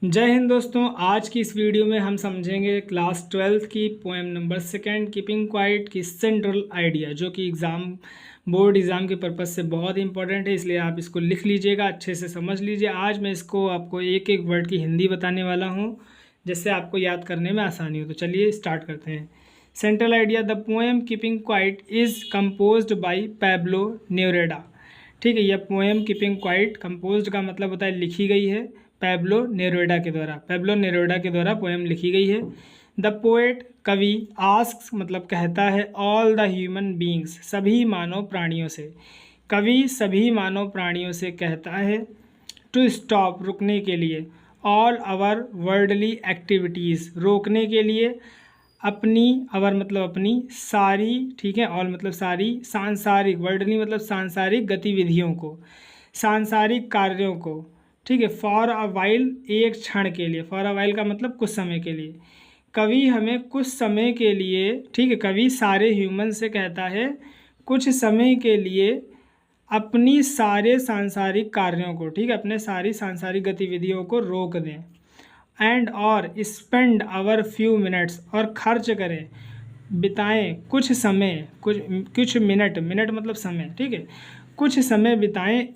जय हिंद दोस्तों। आज की इस वीडियो में हम समझेंगे क्लास 12th की पोएम नंबर 2 कीपिंग क्वाइट की सेंट्रल आइडिया, जो कि बोर्ड एग्ज़ाम के पर्पज़ से बहुत इंपॉर्टेंट है, इसलिए आप इसको लिख लीजिएगा, अच्छे से समझ लीजिए। आज मैं इसको आपको एक एक वर्ड की हिंदी बताने वाला हूँ, जिससे आपको याद करने में आसानी हो। तो चलिए स्टार्ट करते हैं। Central idea, the poem keeping quiet is composed by Pablo Neruda. ठीक है, यह पोएम कीपिंग क्वाइट, कंपोज्ड का मतलब होता है लिखी गई है, पैब्लो नेरुदा के द्वारा पोएम लिखी गई है। द पोएट, कवि, आस्क्स मतलब कहता है, ऑल द ह्यूमन बींग्स सभी मानव प्राणियों से। कवि सभी मानव प्राणियों से कहता है, टू स्टॉप रुकने के लिए, ऑल आवर वर्ल्डली एक्टिविटीज़ रोकने के लिए, अपनी, आवर मतलब अपनी, सारी, ठीक है, ऑल मतलब सारी, सांसारिक, वर्ल्डली मतलब सांसारिक गतिविधियों को, सांसारिक कार्यों को, ठीक है। फॉर अ वाइल एक क्षण के लिए, फॉर अ वाइल का मतलब कुछ समय के लिए। कवि हमें कुछ समय के लिए, ठीक है, कवि सारे ह्यूमन से कहता है कुछ समय के लिए अपनी सारे सांसारिक कार्यों को, ठीक है, अपने सारी सांसारिक गतिविधियों को रोक दें। एंड और स्पेंड आवर फ्यू मिनट्स और खर्च करें, बिताएं कुछ समय, कुछ मिनट, मिनट मतलब समय, ठीक है, कुछ समय बिताएं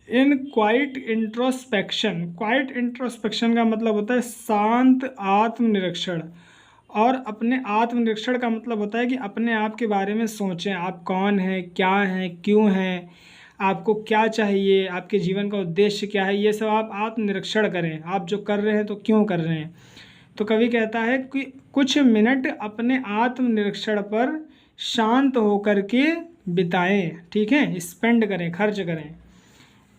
in quite introspection. Quite introspection का मतलब होता है शांत आत्मनिरीक्षण, और अपने आत्मनिरीक्षण का मतलब होता है कि अपने आप के बारे में सोचें, आप कौन हैं, क्या हैं, क्यों हैं, आपको क्या चाहिए, आपके जीवन का उद्देश्य क्या है, ये सब आप आत्मनिरीक्षण करें, आप जो कर रहे हैं तो क्यों कर रहे हैं। तो कवि कहता है कि कुछ मिनट अपने आत्मनिरीक्षण पर शांत होकर के बिताएं, ठीक है, स्पेंड करें, खर्च करें।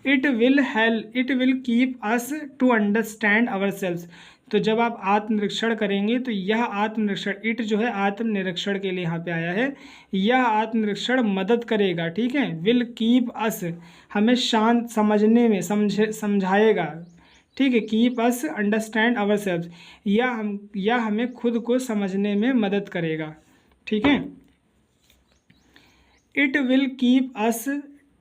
It will keep us to understand ourselves. तो जब आप आत्मनिरीक्षण करेंगे तो यह आत्मनिरीक्षण, इट जो है आत्मनिरीक्षण के लिए यहाँ पे आया है, यह आत्मनिरीक्षण मदद करेगा, ठीक है। विल कीप अस हमें शांत, समझने में, समझाएगा, ठीक है। Keep us understand ourselves, यह हमें खुद को समझने में मदद करेगा, ठीक है। It will keep us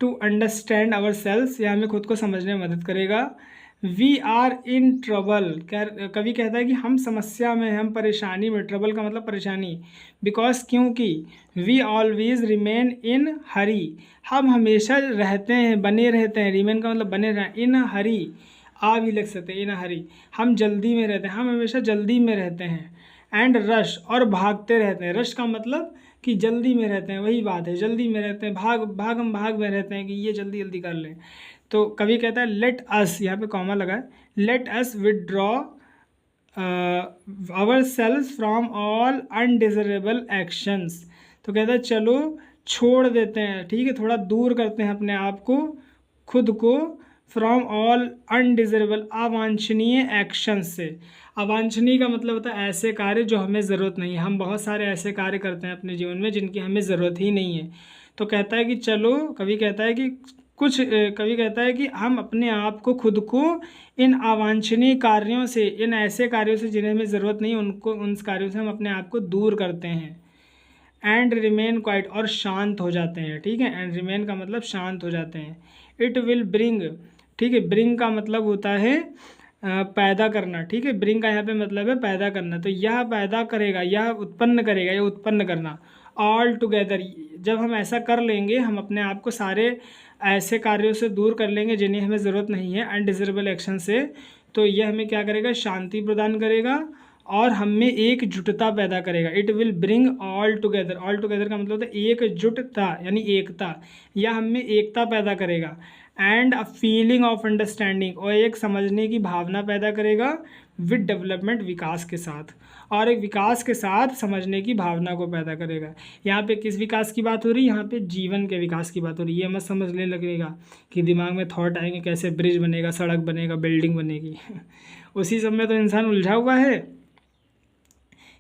to understand ourselves, यह हमें खुद को समझने में मदद करेगा। वी आर इन ट्रबल, कवि कहता है कि हम समस्या में, हम परेशानी में, ट्रबल का मतलब परेशानी, बिकॉज क्योंकि, वी ऑलवेज रिमेन इन हरी, हम हमेशा रहते हैं, बने रहते हैं, रिमेन का मतलब बने रहें, इन हरी, आ भी लग सकते हैं, इन हरी, हम जल्दी में रहते हैं, हम हमेशा जल्दी में रहते हैं। एंड रश, और भागते रहते हैं, रश का मतलब कि जल्दी में रहते हैं, वही बात है, जल्दी में रहते हैं, हम भाग में रहते हैं कि ये जल्दी जल्दी कर लें। तो कवि कहता है लेट अस, यहाँ पे कॉमा लगा है, let us withdraw ourselves from all undesirable actions. तो कहता है चलो छोड़ देते हैं, ठीक है, थोड़ा दूर करते हैं अपने आप को, खुद को, फ्रॉम ऑल अनडिज़रेबल अवांछनीय एक्शन से। अवांछनीय का मतलब होता है ऐसे कार्य जो हमें ज़रूरत नहीं है, हम बहुत सारे ऐसे कार्य करते हैं अपने जीवन में जिनकी हमें ज़रूरत ही नहीं है। तो कहता है कि चलो, कवि कहता है कि कवि कहता है कि हम अपने आप को, खुद को इन अवांछनीय कार्यों से, इन ऐसे कार्यों से जिन्हें हमें ज़रूरत नहीं है, उन कार्यों से हम अपने आप को दूर करते हैं। एंड रिमेन क्वाइट, और शांत हो जाते हैं, ठीक है, एंड रिमेन का मतलब शांत हो जाते हैं। इट विल ब्रिंग, ठीक है, ब्रिंग का मतलब होता है पैदा करना, ठीक है, ब्रिंग का यहाँ पे मतलब है पैदा करना। तो यह पैदा करेगा, यह उत्पन्न करेगा, यह उत्पन्न करना। ऑल टुगेदर, जब हम ऐसा कर लेंगे, हम अपने आप को सारे ऐसे कार्यों से दूर कर लेंगे जिन्हें हमें ज़रूरत नहीं है, अनडिज़रेबल एक्शन से, तो यह हमें क्या करेगा, शांति प्रदान करेगा और हम में एकजुटता पैदा करेगा। It will bring all together, all together का मतलब होता है एकजुटता, यानी एकता, यह हम में एकता पैदा करेगा। And a feeling of understanding, और एक समझने की भावना पैदा करेगा, विद डेवलपमेंट, विकास के साथ, और एक विकास के साथ समझने की भावना को पैदा करेगा। यहाँ पे किस विकास की बात हो रही है, यहाँ पे जीवन के विकास की बात हो रही है। ये मत समझने लगेगा कि दिमाग में थॉट आएंगे कैसे ब्रिज बनेगा, सड़क बनेगा, बिल्डिंग बनेगी उसी सब में तो इंसान उलझा हुआ है।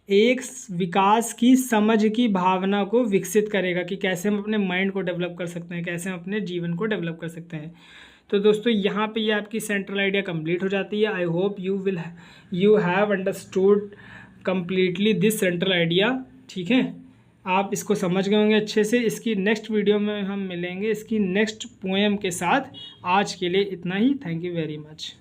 एक विकास की, समझ की भावना को विकसित करेगा कि कैसे हम अपने माइंड को डेवलप कर सकते हैं, कैसे हम अपने जीवन को डेवलप कर सकते हैं। तो दोस्तों यहाँ पे ये आपकी सेंट्रल आइडिया कंप्लीट हो जाती है। I hope you have understood completely this central idea, ठीक है, आप इसको समझ गए होंगे अच्छे से। इसकी नेक्स्ट वीडियो में हम मिलेंगे इसकी नेक्स्ट पोएम के साथ। आज के लिए इतना ही। Thank you very much.